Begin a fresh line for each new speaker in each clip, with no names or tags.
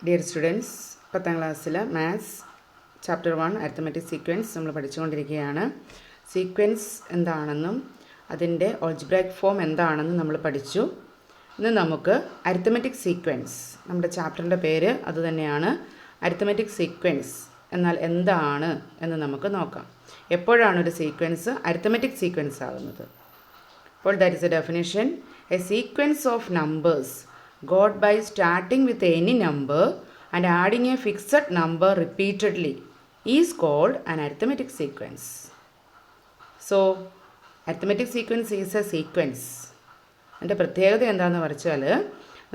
Dear students, 10ാം ക്ലാസ്സിലെ maths chapter 1 arithmetic sequence നമ്മൾ പഠിച്ചുകൊണ്ടിരിക്കുകയാണ്. സീക്വൻസ് എന്താണെന്നും അതിൻ്റെ ഓൾജിബ്രായിക് ഫോം എന്താണെന്നും നമ്മൾ പഠിച്ചു. ഇന്ന് നമുക്ക് അരിത്തമെറ്റിക് സീക്വൻസ്, നമ്മുടെ ചാപ്റ്ററിൻ്റെ പേര് അതുതന്നെയാണ്, അരിത്തമെറ്റിക് സീക്വൻസ് എന്നാൽ എന്താണ് എന്ന് നമുക്ക് നോക്കാം. എപ്പോഴാണ് ഒരു സീക്വൻസ് അരിത്തമെറ്റിക് സീക്വൻസ് ആകുന്നത്? അപ്പോൾ that is A definition: A sequence of numbers got by starting with any number and adding a fixed number repeatedly is called an arithmetic sequence. So, arithmetic sequence is a sequence. അതിൻ്റെ പ്രത്യേകത എന്താണെന്ന് വെച്ചാൽ,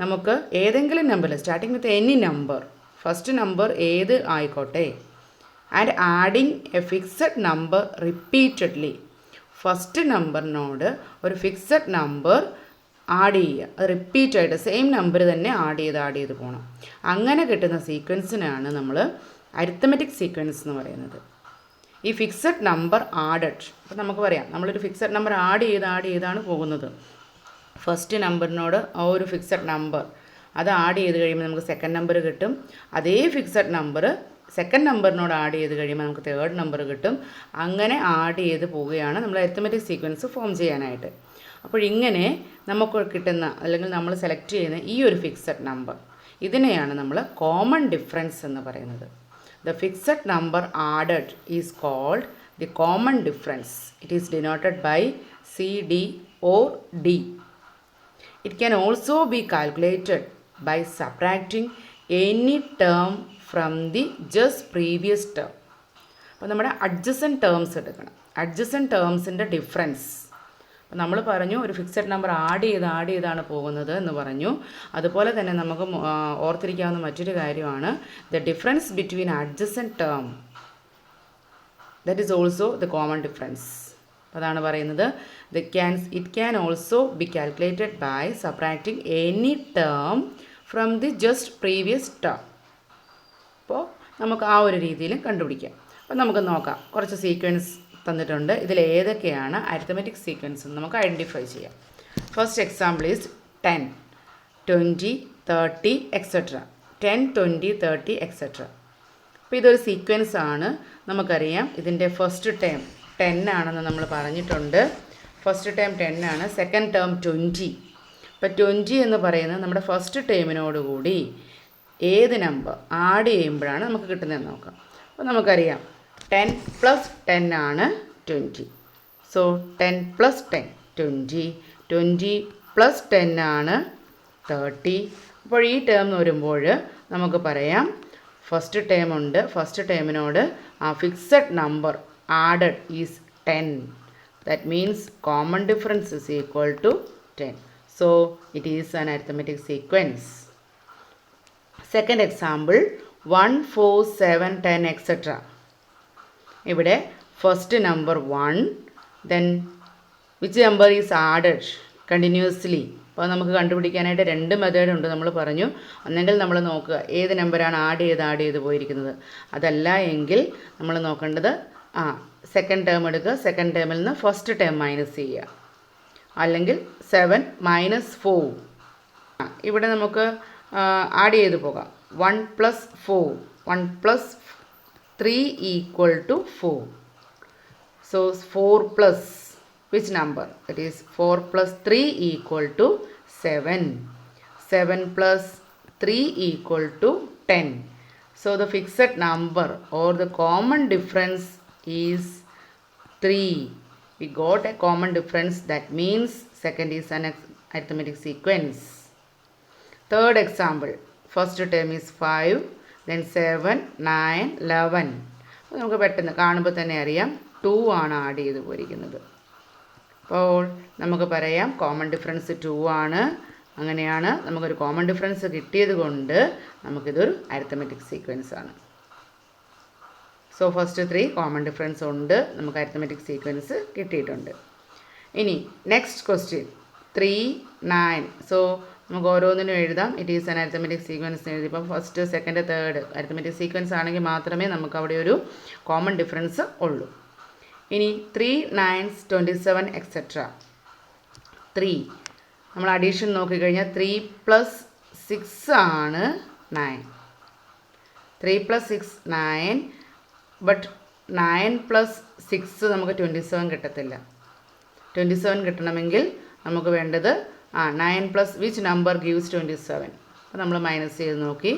നമുക്ക് ഏതെങ്കിലും നമ്പറിൽ starting with any number, first number ഏത് ആയിക്കോട്ടെ, and adding a fixed number repeatedly, first നമ്പറിനോട് ഒരു ഫിക്സഡ് നമ്പർ ആഡ് ചെയ്യുക, അത് റിപ്പീറ്റായിട്ട് സെയിം നമ്പർ തന്നെ ആഡ് ചെയ്ത് പോകണം. അങ്ങനെ കിട്ടുന്ന സീക്വൻസിനാണ് നമ്മൾ അരിത്തമെറ്റിക് സീക്വൻസ് എന്ന് പറയുന്നത്. ഈ ഫിക്സഡ് നമ്പർ ആഡഡ്, അപ്പോൾ നമുക്ക് പറയാം, നമ്മളൊരു ഫിക്സഡ് നമ്പർ ആഡ് ചെയ്താണ് പോകുന്നത്. ഫസ്റ്റ് നമ്പറിനോട് ആ ഒരു ഫിക്സഡ് നമ്പർ അത് ആഡ് ചെയ്ത് കഴിയുമ്പോൾ നമുക്ക് സെക്കൻഡ് നമ്പർ കിട്ടും. അതേ ഫിക്സഡ് നമ്പർ സെക്കൻഡ് നമ്പറിനോട് ആഡ് ചെയ്ത് കഴിയുമ്പോൾ നമുക്ക് തേർഡ് നമ്പർ കിട്ടും. അങ്ങനെ ആഡ് ചെയ്ത് പോവുകയാണ് നമ്മൾ അരിത്തമെറ്റിക് സീക്വൻസ് ഫോം ചെയ്യാനായിട്ട്. അപ്പോൾ ഇങ്ങനെ നമുക്ക് കിട്ടുന്ന അല്ലെങ്കിൽ നമ്മൾ സെലക്ട് ചെയ്യുന്ന ഈ ഒരു ഫിക്സഡ് നമ്പർ, ഇതിനെയാണ് നമ്മൾ കോമൺ ഡിഫറൻസ് എന്ന് പറയുന്നത്. The fixed number added is called the common difference. It is denoted by CD or D. It can also be calculated by subtracting any term from the just previous term. അപ്പോൾ നമ്മുടെ adjacent terms എടുക്കണം. Adjacent ടേംസിൻ്റെ difference നമ്മൾ പറഞ്ഞു, ഒരു fixed number add ചെയ്താണ് പോകുന്നത് എന്ന് പറഞ്ഞു. അതുപോലെ തന്നെ നമുക്ക് ഓർത്തിരിക്കാവുന്ന മറ്റൊരു കാര്യമാണ് the difference between adjacent term, that is also the common difference. അതാണ് പറയുന്നത്, it can also be calculated by subtracting any term from the just previous term. അപ്പോൾ നമുക്ക് ആ ഒരു രീതിയിൽ കണ്ടുപിടിക്കാം. അപ്പോൾ നമുക്ക് നോക്കാം, കുറച്ച് സീക്വൻസ് തന്നിട്ടുണ്ട്. ഇതിൽ ഏതൊക്കെയാണ് അരിത്തമെറ്റിക് സീക്വൻസ് എന്ന് നമുക്ക് ഐഡൻറ്റിഫൈ ചെയ്യാം. First example is 10, 20, 30 etcetera. 10, 20, 30 etcetera. അപ്പോൾ ഇതൊരു സീക്വൻസ് ആണ്. നമുക്കറിയാം ഇതിൻ്റെ ഫസ്റ്റ് ടേം 10 ആണെന്ന് നമ്മൾ പറഞ്ഞിട്ടുണ്ട്. ഫസ്റ്റ് ടേം 10 ആണ്, സെക്കൻഡ് ടേം 20. അപ്പോൾ 20 എന്ന് പറയുന്നത് നമ്മുടെ ഫസ്റ്റ് ടേമിനോടുകൂടി ഏത് നമ്പർ ആഡ് ചെയ്യുമ്പോഴാണ് നമുക്ക് കിട്ടുന്നതെന്ന് നോക്കാം. അപ്പോൾ നമുക്കറിയാം 10 + 10 ആണ് 20. സോ 10 + 10 20. 20 + 10 ആണ് 30. അപ്പോൾ ഈ ടേം എന്ന് വരുമ്പോൾ നമുക്ക് പറയാം ഫസ്റ്റ് ടേം ഉണ്ട്, ഫസ്റ്റ് ടേമിനോട് ആ fixed number added is 10. That means common difference is equal to 10. So it is an arithmetic sequence. Second example 1, 4, 7, 10 etcetera. ഇവിടെ first number 1, then which number is added continuously. അപ്പോൾ നമുക്ക് കണ്ടുപിടിക്കാനായിട്ട് 2 method ഉണ്ട്. നമ്മൾ പറഞ്ഞു, ഒന്നെങ്കിൽ നമ്മൾ നോക്കുക ഏത് നമ്പറാണ് ആഡ് ചെയ്ത് പോയിരിക്കുന്നത്. അതല്ല എങ്കിൽ നമ്മൾ നോക്കേണ്ടത് സെക്കൻഡ് ടേം എടുക്കുക, സെക്കൻഡ് ടേമിൽ നിന്ന് ഫസ്റ്റ് ടേം മൈനസ് ചെയ്യുക. അല്ലെങ്കിൽ 7 - 4. ഇവിടെ നമുക്ക് ആഡ് ചെയ്ത് പോകാം. 1 + 4, 1 + 3 = 4. So 4 plus which number? That is 4 + 3 = 7. 7 + 3 = 10. So the fixed number or the common difference is 3. We got a common difference, that means second is an arithmetic sequence. Third example, first term is 5, then 7, 9, 11. നമുക്ക് പെട്ടെന്ന് കാണുമ്പോൾ തന്നെ അറിയാം 2 ആണ് add ചെയ്ത് പോയിരിക്കുന്നത്. അപ്പോൾ നമുക്ക് പറയാം കോമൺ ഡിഫറൻസ് 2 ആണ്. അങ്ങനെയാണ് നമുക്കൊരു കോമൺ ഡിഫറൻസ് കിട്ടിയത് കൊണ്ട് നമുക്കിതൊരു അരിത്തമെറ്റിക് സീക്വൻസ് ആണ്. സോ ഫസ്റ്റ് 3 കോമൺ ഡിഫറൻസ് ഉണ്ട്, നമുക്ക് അരിത്തമെറ്റിക് സീക്വൻസ് കിട്ടിയിട്ടുണ്ട്. ഇനി നെക്സ്റ്റ് ക്വസ്റ്റ്യൻ 3, 9. സോ നമുക്ക് ഓരോന്നിനും എഴുതാം. It is an arithmetic sequence എഴുതി. ഇപ്പം first, second, third arithmetic sequence ആണെങ്കിൽ മാത്രമേ നമുക്ക് അവിടെ ഒരു കോമൺ ഡിഫറൻസ് ഉള്ളൂ. ഇനി 3, 9, 27 എക്സെട്ര. 3 നമ്മൾ അഡീഷൻ നോക്കിക്കഴിഞ്ഞാൽ 3 + 6 ആണ് 9. 3 + 6 9, ബട്ട് 9 + 6 നമുക്ക് 27 കിട്ടത്തില്ല. 27 കിട്ടണമെങ്കിൽ നമുക്ക് വേണ്ടത് 9 + വിച്ച് നമ്പർ ഗീവ്സ് 27? അപ്പോൾ നമ്മൾ മൈനസ് ചെയ്ത് നോക്കി.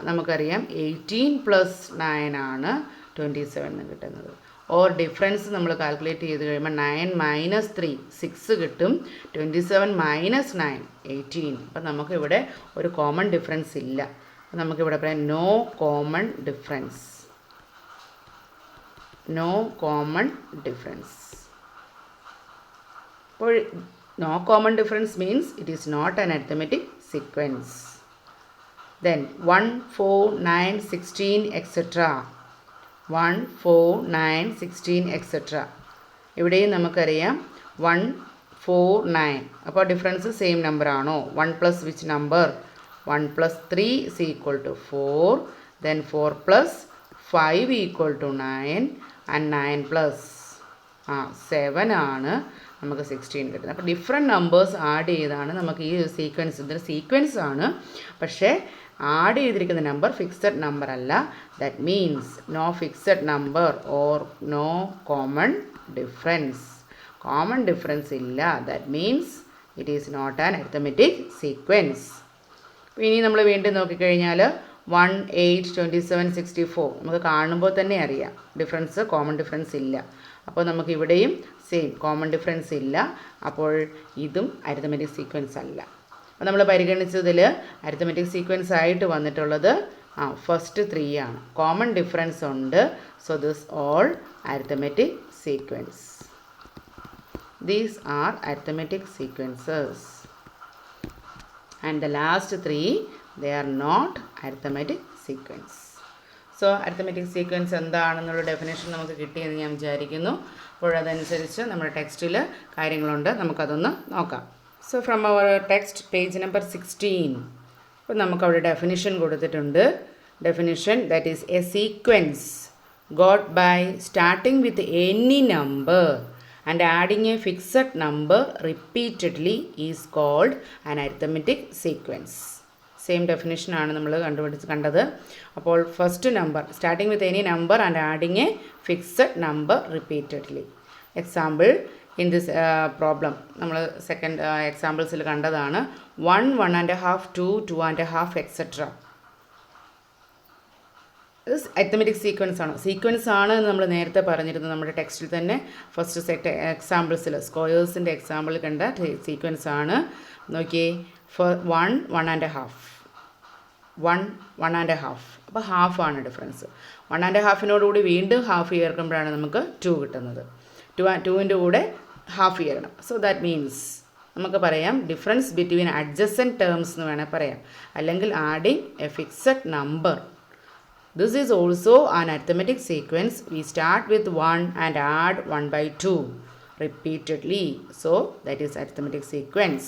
നമുക്കറിയാം 18 + 9 ആണ് 27 എന്ന് കിട്ടുന്നത്. ഓർ ഡിഫറൻസ് നമ്മൾ കാൽക്കുലേറ്റ് ചെയ്ത് കഴിയുമ്പോൾ 9 - 3 6 കിട്ടും. 27 - 9 18. അപ്പം നമുക്കിവിടെ ഒരു കോമൺ ഡിഫറൻസ് ഇല്ല. അപ്പം നമുക്കിവിടെ പറയാം no common difference. No common difference. അപ്പോൾ no common difference means it is not an arithmetic sequence. Then 1, 4, 9, 16 etc. 1, 4, 9, 16 etc. ഇവിടെയും നമുക്കറിയാം 1, 4, 9. അപ്പോൾ ഡിഫറൻസ് സെയിം നമ്പർ ആണോ? 1 + which number? 1 + 3 = 4. Then 4 + 5 = 9. And 9 + 7 ആണ് നമുക്ക് 16 കിട്ടുന്നത്. അപ്പോൾ ഡിഫറെൻറ്റ് നമ്പേഴ്സ് ആഡ് ചെയ്താണ് നമുക്ക് ഈ സീക്വൻസ്, ഇതൊരു സീക്വൻസ് ആണ്, പക്ഷേ ആഡ് ചെയ്തിരിക്കുന്ന നമ്പർ ഫിക്സഡ് നമ്പർ അല്ല. That means no fixed number or no common difference. Common difference ഇല്ല. That means it is not an arithmetic sequence. ഇനി നമ്മൾ വീണ്ടും നോക്കിക്കഴിഞ്ഞാൽ 1, 8, 27, 64 നമുക്ക് കാണുമ്പോൾ തന്നെ അറിയാം ഡിഫറൻസ്, കോമൺ ഡിഫറൻസ് ഇല്ല. അപ്പോൾ നമുക്ക് ഇവിടെയും സെയിം കോമൺ ഡിഫറൻസ് ഇല്ല. അപ്പോൾ ഇതും അരിത്തമെറ്റിക് സീക്വൻസ് അല്ല. അപ്പോൾ നമ്മൾ പരിഗണിച്ചതിൽ അരിത്തമെറ്റിക് സീക്വൻസ് ആയിട്ട് വന്നിട്ടുള്ളത് ഫസ്റ്റ് 3 ആണ്. കോമൺ ഡിഫറൻസ് ഉണ്ട്. So this all arithmetic sequence. These are arithmetic sequences. And the last 3 they are not arithmetic sequence. So arithmetic sequence എന്താണെന്നുള്ള ഡെഫിനേഷൻ നമുക്ക് കിട്ടിയെന്ന് ഞാൻ വിചാരിക്കുന്നു. അപ്പോൾ അതനുസരിച്ച് നമ്മുടെ ടെക്സ്റ്റിൽ കാര്യങ്ങളുണ്ട്, നമുക്കതൊന്ന് നോക്കാം. So from our text page number 16 അപ്പോൾ നമുക്കവിടെ ഡെഫിനിഷൻ കൊടുത്തിട്ടുണ്ട്. Definition that is a sequence got by starting with any number and adding a fixed number repeatedly is called an arithmetic sequence. Same ഡെഫിനിഷനാണ് നമ്മൾ കണ്ടത്. അപ്പോൾ first number starting with any number and adding a fixed number repeatedly. Example in this problem നമ്മൾ second എക്സാമ്പിൾസിൽ കണ്ടതാണ്. 1, 1.5, 2, 2.5 etcetera. ഇത് arithmetic sequence ആണ്. Sequence ആണ് എന്ന് നമ്മൾ നേരത്തെ പറഞ്ഞിരുന്നു നമ്മുടെ ടെക്സ്റ്റിൽ തന്നെ. ഫസ്റ്റ് സെറ്റ് എക്സാമ്പിൾസിൽ സ്ക്വയേഴ്സിൻ്റെ എക്സാമ്പിൾ കണ്ട സീക്വൻസ് ആണ്. നോക്കിയേ, 1, 1.5, 1, 1.5. അപ്പോൾ ഹാഫ് ആണ് ഡിഫറൻസ്. 1.5നോടുകൂടി വീണ്ടും ഹാഫ് ചേർക്കുമ്പോഴാണ് നമുക്ക് 2 കിട്ടുന്നത്. 2ൻ്റെ കൂടെ ഹാഫ് ചേരണം. സോ ദാറ്റ് മീൻസ് നമുക്ക് പറയാം ഡിഫറൻസ് ബിറ്റ്വീൻ അഡ്ജസൻറ്റ് ടേംസ് എന്ന് വേണേൽ പറയാം, അല്ലെങ്കിൽ adding a fixed number. This is also an arithmetic sequence. We start with 1 and add 1/2 repeatedly. So that is arithmetic sequence.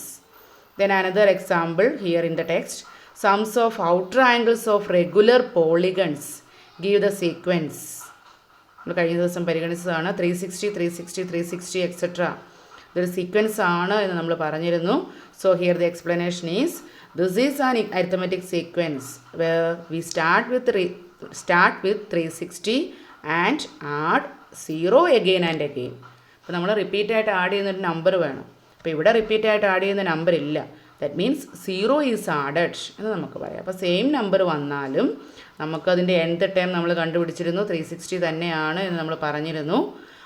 Then another example here in the text. Sums of outer angles of regular polygons give the sequence. നമ്മൾ കഴിഞ്ഞ ദിവസം പരിഗണിച്ചതാണ് 360, 360, 360 etc. ഇതൊരു sequence ആണ് എന്ന് നമ്മൾ പറഞ്ഞിരുന്നു. So here the explanation is, this is an arithmetic sequence where we start with 360 and add 0 again and again. അപ്പോൾ നമ്മൾ റിപ്പീറ്റായിട്ട് ആഡ് ചെയ്യുന്നൊരു നമ്പർ വേണം. അപ്പോൾ ഇവിടെ റിപ്പീറ്റായിട്ട് ആഡ് ചെയ്യുന്ന നമ്പർ ഇല്ല. ദാറ്റ് മീൻസ് 0 ഈസ് ആഡഡ് എന്ന് നമുക്ക് പറയാം. അപ്പോൾ സെയിം നമ്പർ വന്നാലും നമുക്കതിൻ്റെ nth ടൈം നമ്മൾ കണ്ടുപിടിച്ചിരുന്നു 360 തന്നെയാണ് എന്ന് നമ്മൾ പറഞ്ഞിരുന്നു.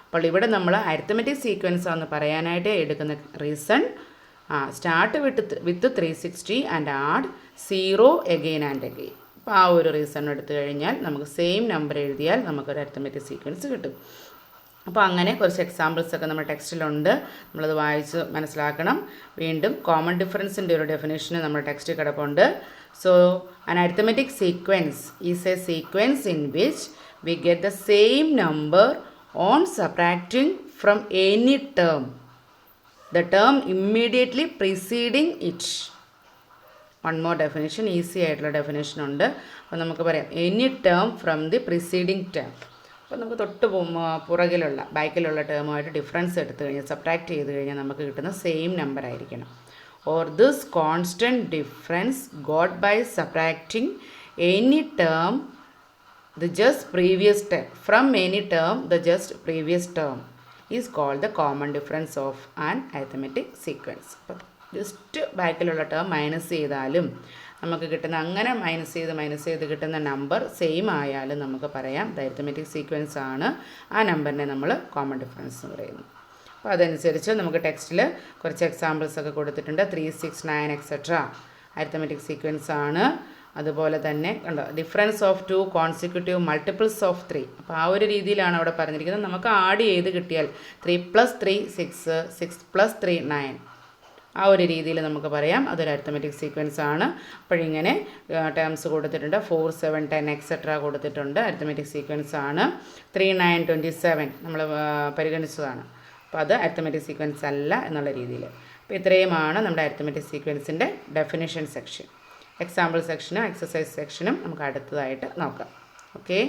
അപ്പോൾ ഇവിടെ നമ്മൾ അരിത്തമെറ്റിക് സീക്വൻസ് എന്ന് പറയാനായിട്ട് എടുക്കുന്ന reason, start with 360 and add 0 again and again. അപ്പോൾ ആ ഒരു റീസൺ എടുത്തു കഴിഞ്ഞാൽ നമുക്ക് സെയിം നമ്പർ എഴുതിയാൽ നമുക്കൊരു അരിത്തമെറ്റിക് സീക്വൻസ് കിട്ടും. അപ്പോൾ അങ്ങനെ കുറച്ച് എക്സാമ്പിൾസൊക്കെ നമ്മുടെ ടെക്സ്റ്റിലുണ്ട്, നമ്മളത് വായിച്ച് മനസ്സിലാക്കണം. വീണ്ടും കോമൺ ഡിഫറൻസിൻ്റെ ഒരു ഡെഫിനേഷന് നമ്മുടെ ടെക്സ്റ്റിൽ കിടപ്പുണ്ട്. So an arithmetic sequence is a sequence in which we get the same number on subtracting from any term, the term immediately preceding it. One more definition, easy ആയിട്ടുള്ള ഡെഫിനേഷൻ ഉണ്ട്. അപ്പോൾ നമുക്ക് പറയാം any term from the preceding term. അപ്പോൾ നമുക്ക് തൊട്ട് പുറകിലുള്ള ബാക്കിലുള്ള ടേമുമായിട്ട് ഡിഫറൻസ് എടുത്തു കഴിഞ്ഞാൽ സബ്ട്രാക്ട് ചെയ്ത് കഴിഞ്ഞാൽ നമുക്ക് കിട്ടുന്ന സെയിം നമ്പർ ആയിരിക്കണം. Or this constant difference got by subtracting any term the just previous term. From any term, the just previous term is called the common difference of an arithmetic sequence. അപ്പോൾ just ബാക്കിലുള്ള term minus ചെയ്താലും നമുക്ക് കിട്ടുന്ന അങ്ങനെ minus ചെയ്ത് കിട്ടുന്ന number same ആയാലും നമുക്ക് പറയാം ഇത് അരിത്തമെറ്റിക് സീക്വൻസ് ആണ്. ആ നമ്പറിനെ നമ്മൾ കോമൺ ഡിഫറൻസ് എന്ന് പറയുന്നു. അപ്പോൾ അതനുസരിച്ച് നമുക്ക് ടെക്സ്റ്റിൽ കുറച്ച് എക്സാമ്പിൾസ് ഒക്കെ കൊടുത്തിട്ടുണ്ട്. 3, 6, 9 എക്സെട്ര അരിത്തമെറ്റിക് സീക്വൻസ് ആണ്. അതുപോലെ തന്നെ കണ്ടോ difference of 2 consecutive multiples of 3. അപ്പോൾ ആ ഒരു രീതിയിലാണ് അവിടെ പറഞ്ഞിരിക്കുന്നത്. നമുക്ക് ആഡ് ചെയ്ത് കിട്ടിയാൽ 3 + 3 6, 6 + 3 9, ആ ഒരു രീതിയിൽ നമുക്ക് പറയാം അതൊരു അരിത്തമെറ്റിക് സീക്വൻസ് ആണ്. അപ്പോഴിങ്ങനെ ടേംസ് കൊടുത്തിട്ടുണ്ട്. 4, 7, 10 എക്സെട്ര കൊടുത്തിട്ടുണ്ട്. അരിത്തമെറ്റിക് സീക്വൻസ് ആണ്. 3, 9, 27 നമ്മൾ പരിഗണിച്ചതാണ്. അപ്പോൾ അത് അരിത്തമെറ്റിക് സീക്വൻസ് അല്ല എന്നുള്ള രീതിയിൽ. അപ്പോൾ ഇത്രയുമാണ് നമ്മുടെ അരിത്തമെറ്റിക് സീക്വൻസിൻ്റെ ഡെഫിനിഷൻ സെക്ഷൻ. എക്സാമ്പിൾ സെക്ഷനും എക്സസൈസ് സെക്ഷനും നമുക്ക് അടുത്തതായിട്ട് നോക്കാം. ഓക്കെ.